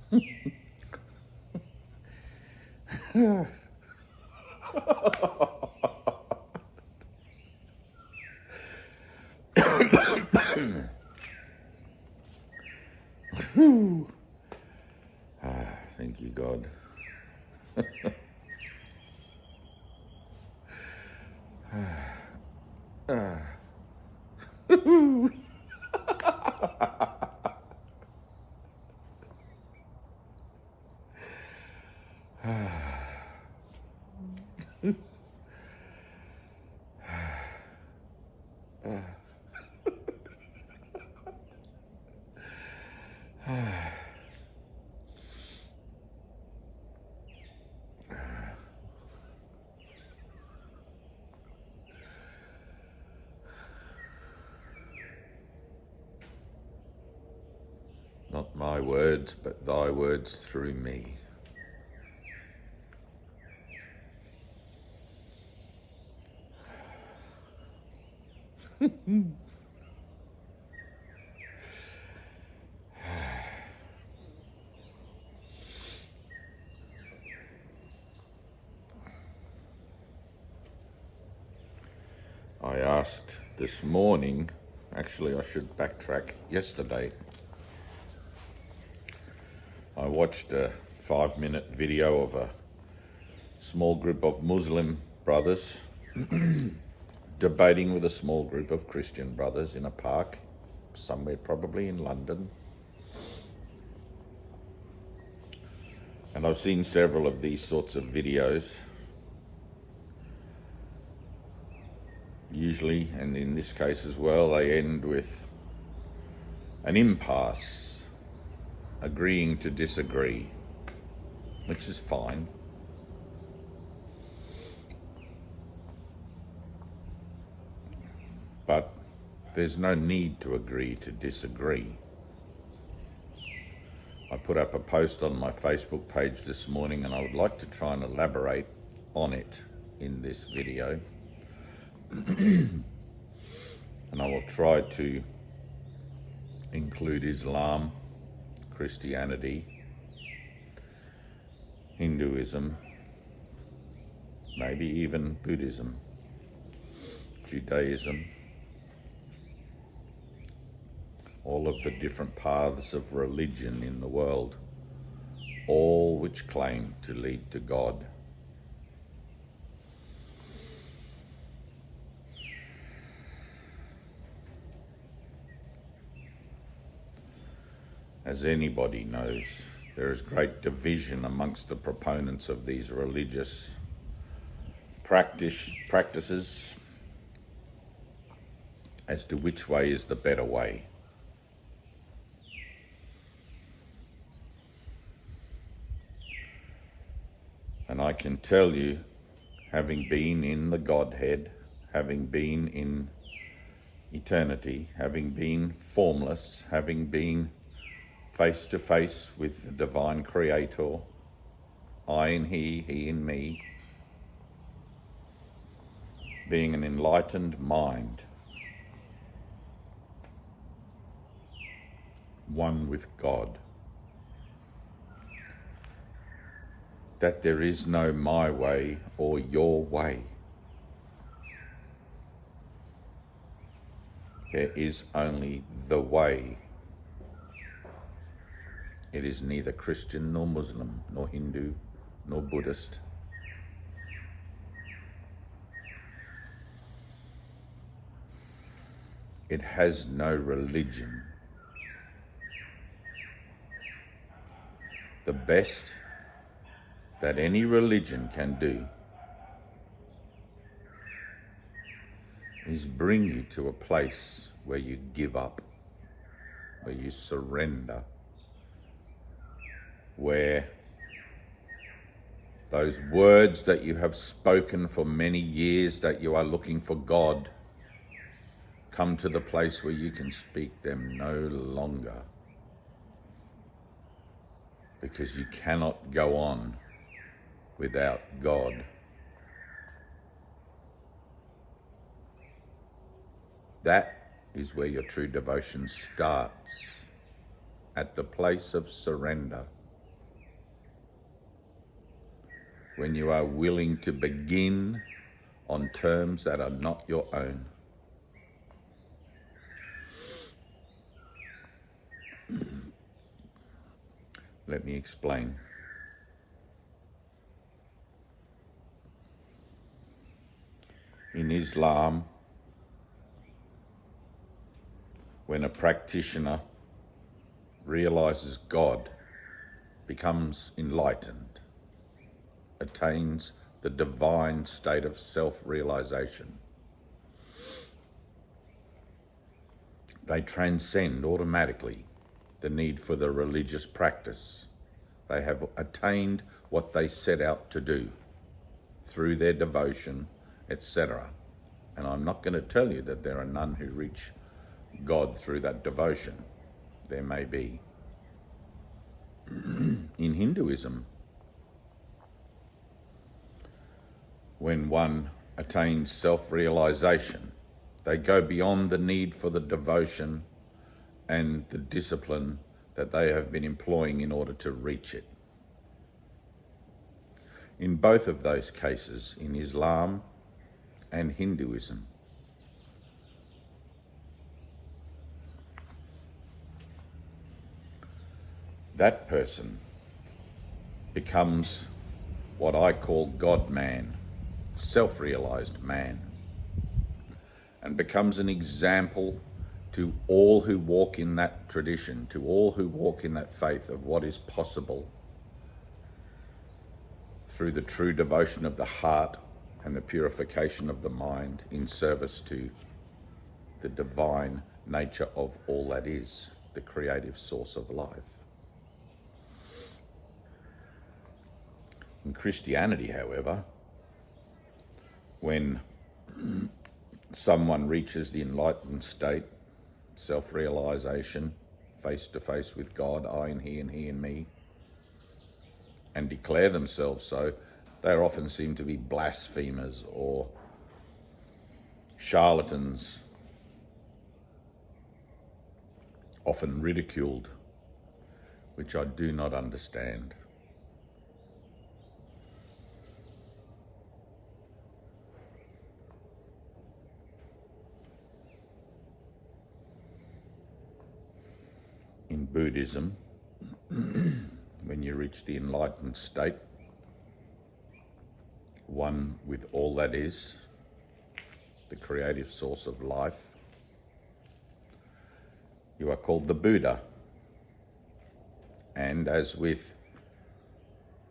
Thank you, God. Not my words, but thy words through me. I asked this morning, actually I should backtrack, yesterday, I watched a 5-minute video of a small group of Muslim brothers debating with a small group of Christian brothers in a park, somewhere probably in London. And I've seen several of these sorts of videos. Usually, and in this case as well, they end with an impasse, agreeing to disagree, which is fine. But there's no need to agree to disagree. I put up a post on my Facebook page this morning, and I would like to try and elaborate on it in this video. And I will try to include Islam, Christianity, Hinduism, maybe even Buddhism, Judaism, all of the different paths of religion in the world, all which claim to lead to God. As anybody knows, there is great division amongst the proponents of these religious practices as to which way is the better way. And I can tell you, having been in the Godhead, having been in eternity, having been formless, having been face to face with the divine creator, I in he in me, being an enlightened mind, one with God, that there is no my way or your way. There is only the way. It is neither Christian nor Muslim, nor Hindu, nor Buddhist. It has no religion. The best that any religion can do is bring you to a place where you give up, where you surrender, where those words that you have spoken for many years that you are looking for God come to the place where you can speak them no longer, because you cannot go on without God. That is where your true devotion starts, at the place of surrender. when you are willing to begin on terms that are not your own. Let me explain. In Islam, when a practitioner realizes God, becomes enlightened, attains the divine state of self-realization, they transcend automatically the need for the religious practice. They have attained what they set out to do through their devotion, etc. And I'm not going to tell you that there are none who reach God through that devotion. There may be. In Hinduism, when one attains self-realization, they go beyond the need for the devotion and the discipline that they have been employing in order to reach it. In both of those cases, in Islam and Hinduism, that person becomes what I call God-man, self-realized man, and becomes an example to all who walk in that tradition, to all who walk in that faith of what is possible through the true devotion of the heart and the purification of the mind in service to the divine nature of all that is, the creative source of life. In Christianity, however, when someone reaches the enlightened state, self-realization, face to face with God, I and he in me, and declare themselves so, they often seem to be blasphemers or charlatans, often ridiculed, which I do not understand. In Buddhism, when you reach the enlightened state, one with all that is, the creative source of life, you are called the Buddha. And as with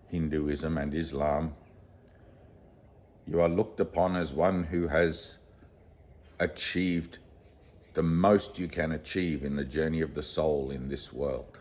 Hinduism and Islam, you are looked upon as one who has achieved the most you can achieve in the journey of the soul in this world.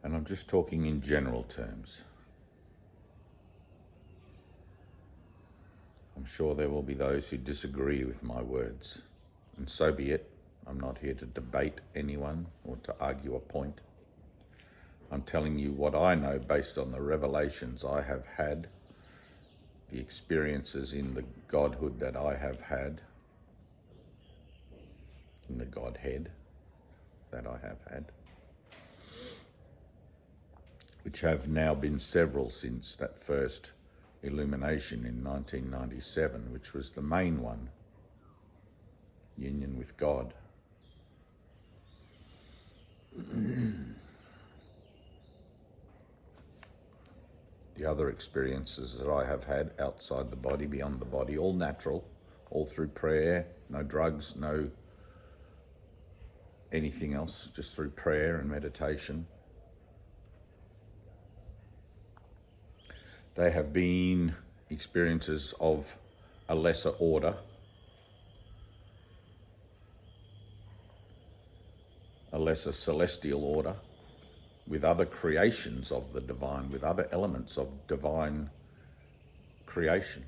And I'm just talking in general terms. I'm sure there will be those who disagree with my words, and so be it. I'm not here to debate anyone or to argue a point. I'm telling you what I know based on the revelations I have had, the experiences in the Godhood that I have had, in the Godhead that I have had, which have now been several since that first illumination in 1997, which was the main one, union with God. The other experiences that I have had outside the body, beyond the body, all natural, all through prayer, no drugs, no anything else, just through prayer and meditation. They have been experiences of a lesser order, a lesser celestial order, with other creations of the divine, with other elements of divine creation.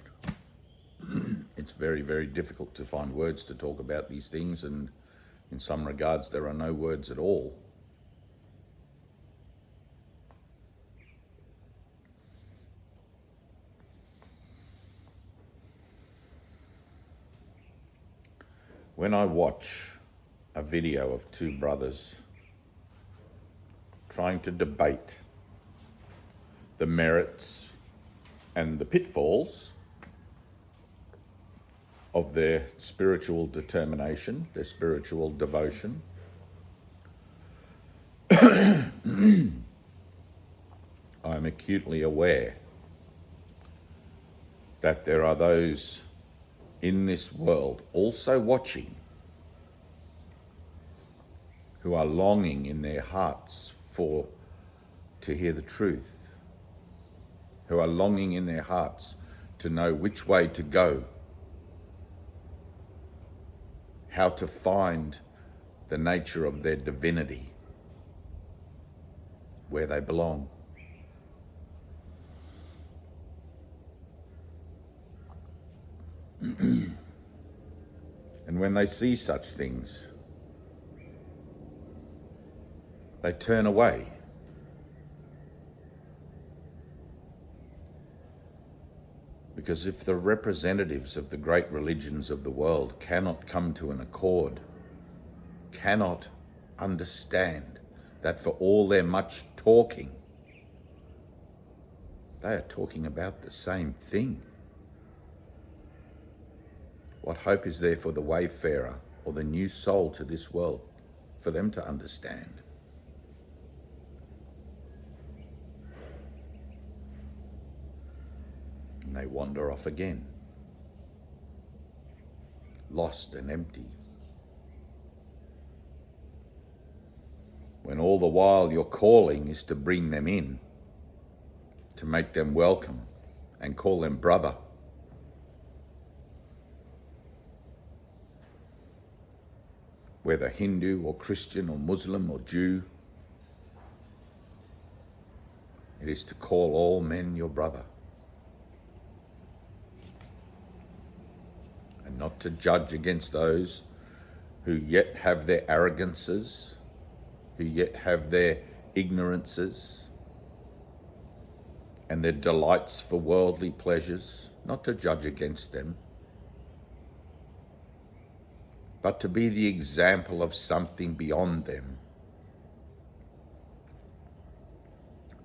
It's very, very difficult to find words to talk about these things, and In some regards, there are no words at all. When I watch a video of two brothers trying to debate the merits and the pitfalls of their spiritual determination, their spiritual devotion, I am acutely aware that there are those in this world also watching who are longing in their hearts to hear the truth, who are longing in their hearts to know which way to go, how to find the nature of their divinity, where they belong. And when they see such things, they turn away. Because if the representatives of the great religions of the world cannot come to an accord, cannot understand that for all their much talking, they are talking about the same thing, what hope is there for the wayfarer or the new soul to this world for them to understand? And they wander off again, lost and empty. When all the while your calling is to bring them in, to make them welcome and call them brother. Whether Hindu or Christian or Muslim or Jew, it is to call all men your brother. And not to judge against those who yet have their arrogances, who yet have their ignorances and their delights for worldly pleasures, not to judge against them, but to be the example of something beyond them,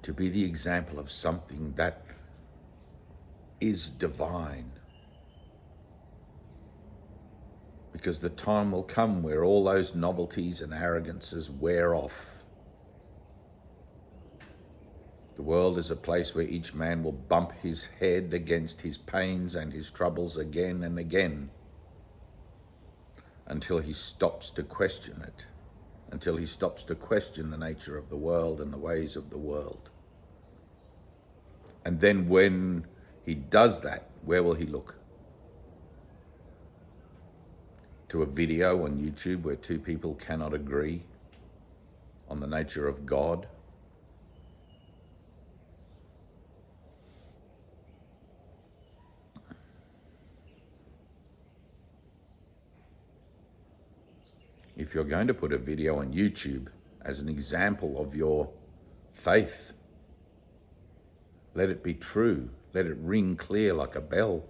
to be the example of something that is divine. Because the time will come where all those novelties and arrogances wear off. The world is a place where each man will bump his head against his pains and his troubles again and again, until he stops to question it, until he stops to question the nature of the world and the ways of the world. And then when he does that, where will he look? To a video on YouTube where two people cannot agree on the nature of God? If you're going to put a video on YouTube as an example of your faith, let it be true. Let it ring clear like a bell.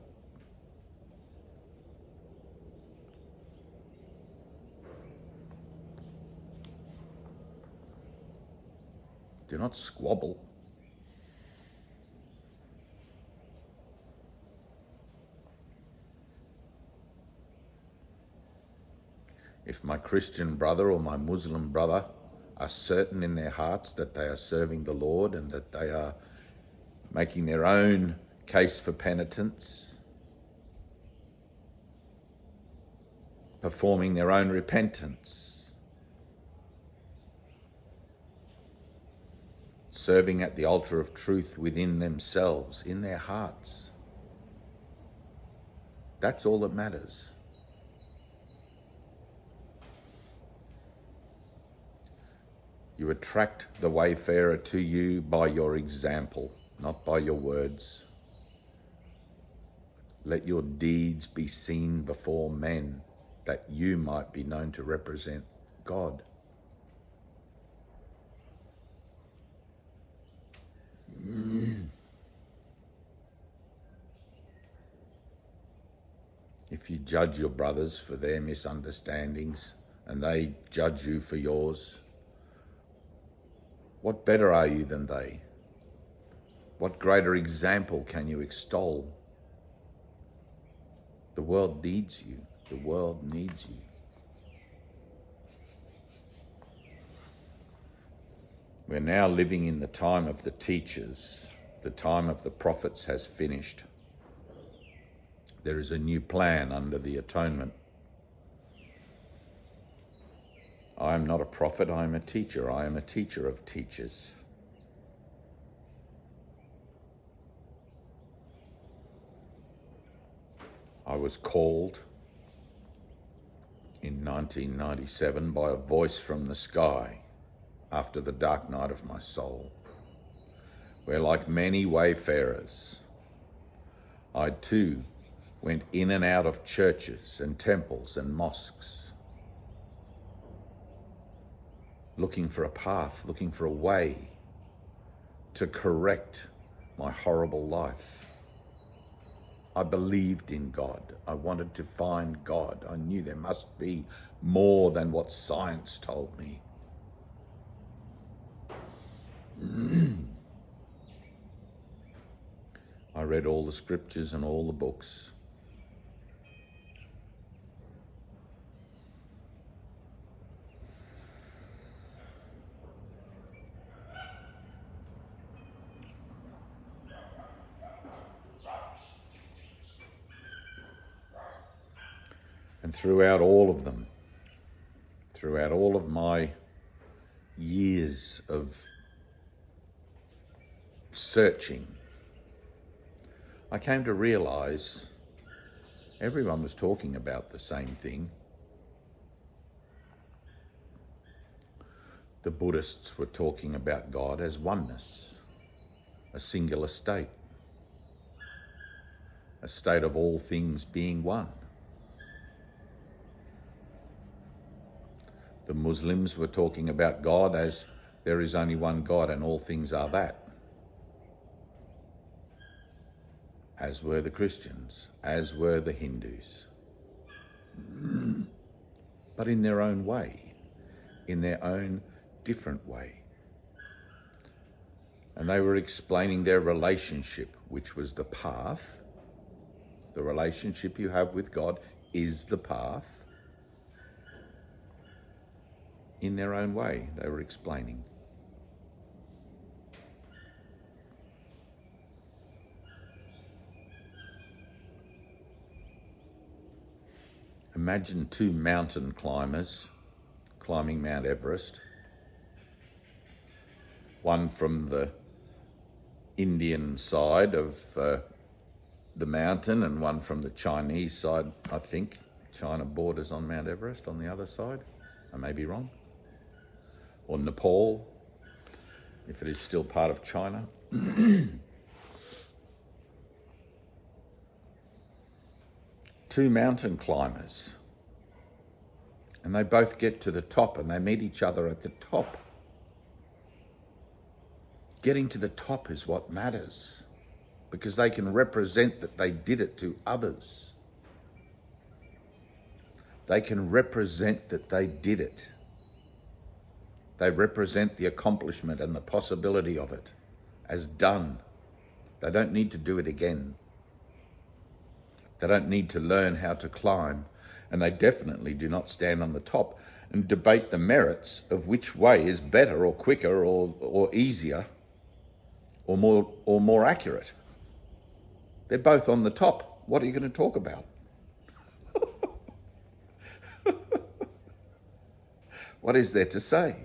Do not squabble. If my Christian brother or my Muslim brother are certain in their hearts that they are serving the Lord and that they are making their own case for penitence, performing their own repentance, serving at the altar of truth within themselves, in their hearts, that's all that matters. You attract the wayfarer to you by your example, not by your words. Let your deeds be seen before men. that you might be known to represent God. If you judge your brothers for their misunderstandings and they judge you for yours, what better are you than they? What greater example can you extol? The world needs you. The world needs you. We're now living in the time of the teachers. The time of the prophets has finished. There is a new plan under the atonement. I am not a prophet, I am a teacher. I am a teacher of teachers. I was called in 1997 by a voice from the sky after the dark night of my soul, where like many wayfarers, I too went in and out of churches and temples and mosques, looking for a path, looking for a way to correct my horrible life. I believed in God. I wanted to find God. I knew there must be more than what science told me. I read all the scriptures and all the books. And throughout all of them, throughout all of my years of searching, I came to realize everyone was talking about the same thing. The Buddhists were talking about God as oneness, a singular state, a state of all things being one. The Muslims were talking about God as there is only one God and all things are that. As were the Christians, as were the Hindus. But in their own way, in their own different way. And they were explaining their relationship, which was the path. The relationship you have with God is the path. In their own way, they were explaining. Imagine two mountain climbers climbing Mount Everest. One from the Indian side of the mountain and one from the Chinese side, I think. China borders on Mount Everest on the other side. I may be wrong. Or Nepal, if it is still part of China. Two mountain climbers. And they both get to the top and they meet each other at the top. Getting to the top is what matters, because they can represent that they did it to others. They can represent that they did it. They represent the accomplishment and the possibility of it as done. They don't need to do it again. They don't need to learn how to climb, and they definitely do not stand on the top and debate the merits of which way is better or quicker or easier or more accurate. They're both on the top. What are you going to talk about? What is there to say?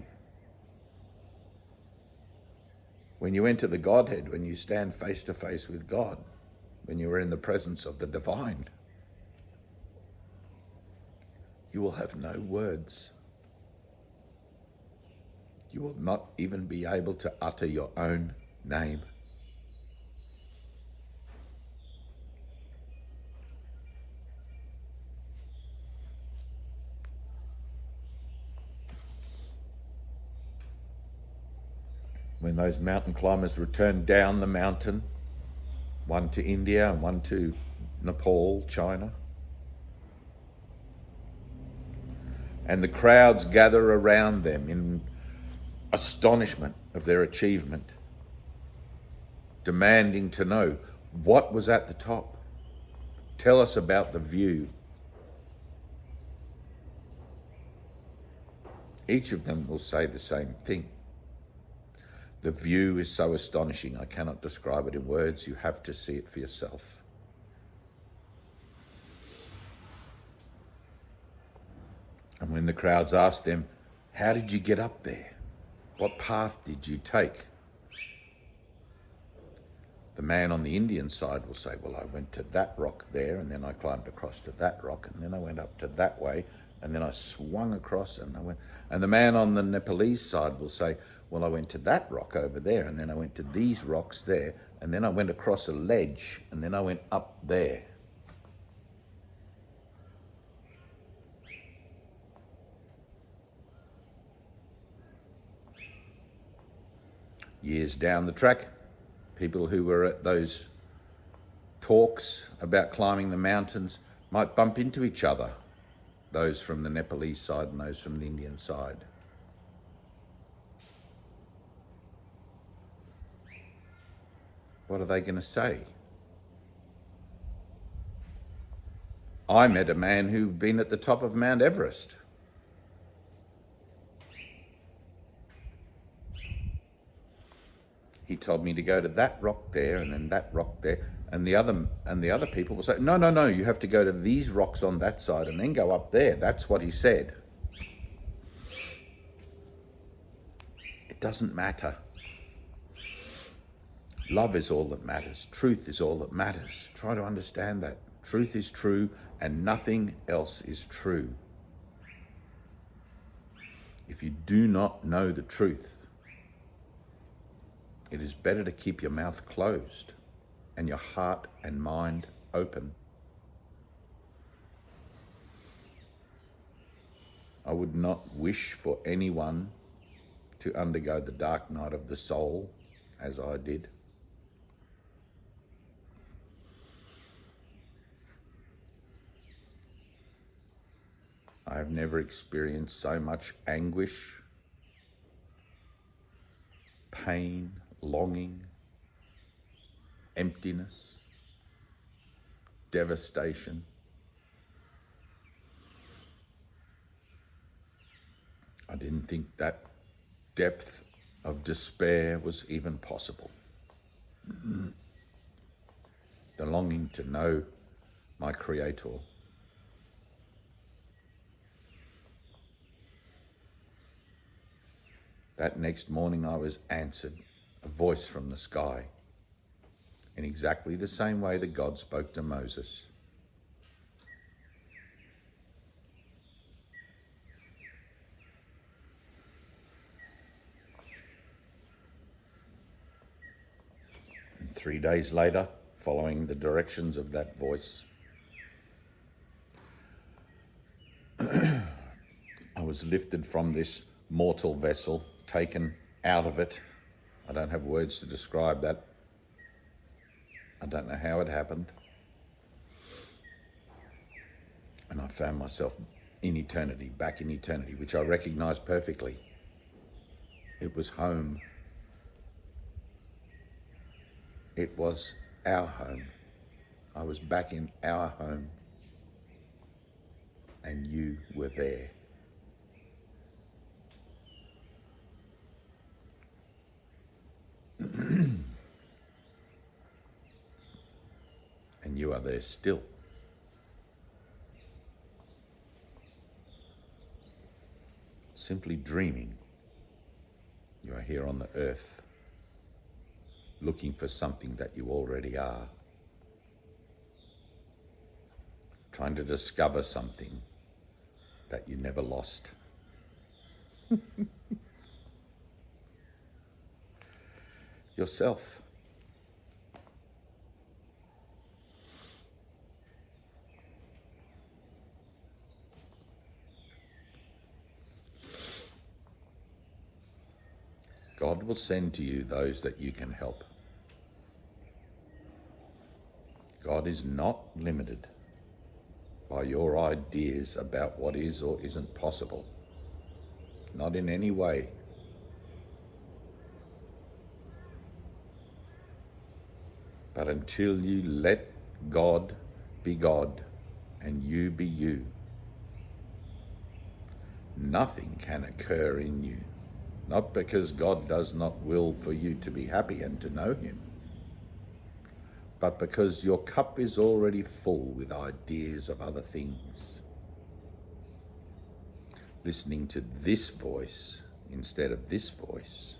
When you enter the Godhead, when you stand face to face with God, when you are in the presence of the divine, you will have no words. You will not even be able to utter your own name. when those mountain climbers returned down the mountain, one to India and one to Nepal, China, and the crowds gather around them in astonishment of their achievement, demanding to know what was at the top. Tell us about the view. Each of them will say the same thing. The view is so astonishing, I cannot describe it in words. You have to see it for yourself. And when the crowds asked them, how did you get up there? What path did you take? The man on the Indian side will say, well, I went to that rock there, and then I climbed across to that rock, and then I went up to that way, and then I swung across, and I went. And the man on the Nepalese side will say, well, I went to that rock over there, and then I went to these rocks there, and then I went across a ledge, and then I went up there. Years down the track, people who were at those talks about climbing the mountains might bump into each other, those from the Nepalese side and those from the Indian side. What are they going to say? I met a man who'd been at the top of Mount Everest. He told me to go to that rock there and then that rock there. And the other people will say, no, you have to go to these rocks on that side and then go up there. That's what he said. It doesn't matter. Love is all that matters. Truth is all that matters. Try to understand that. Truth is true and nothing else is true. If you do not know the truth, it is better to keep your mouth closed and your heart and mind open. I would not wish for anyone to undergo the dark night of the soul as I did. I have never experienced so much anguish, pain, longing, emptiness, devastation. I didn't think that depth of despair was even possible. The longing to know my Creator. That next morning I was answered, a voice from the sky, in exactly the same way that God spoke to Moses. And 3 days later, following the directions of that voice, I was lifted from this mortal vessel, taken out of it. I don't have words to describe that. I don't know how it happened. And I found myself in eternity, back in eternity, which I recognized perfectly. It was home. It was our home. I was back in our home. And you were there. And you are there still. Simply dreaming. You are here on the earth, looking for something that you already are. Trying to discover something that you never lost. Yourself. God will send to you those that you can help. God is not limited by your ideas about what is or isn't possible. Not in any way. But until you let God be God and you be you, nothing can occur in you. Not because God does not will for you to be happy and to know Him, but because your cup is already full with ideas of other things. Listening to this voice instead of this voice.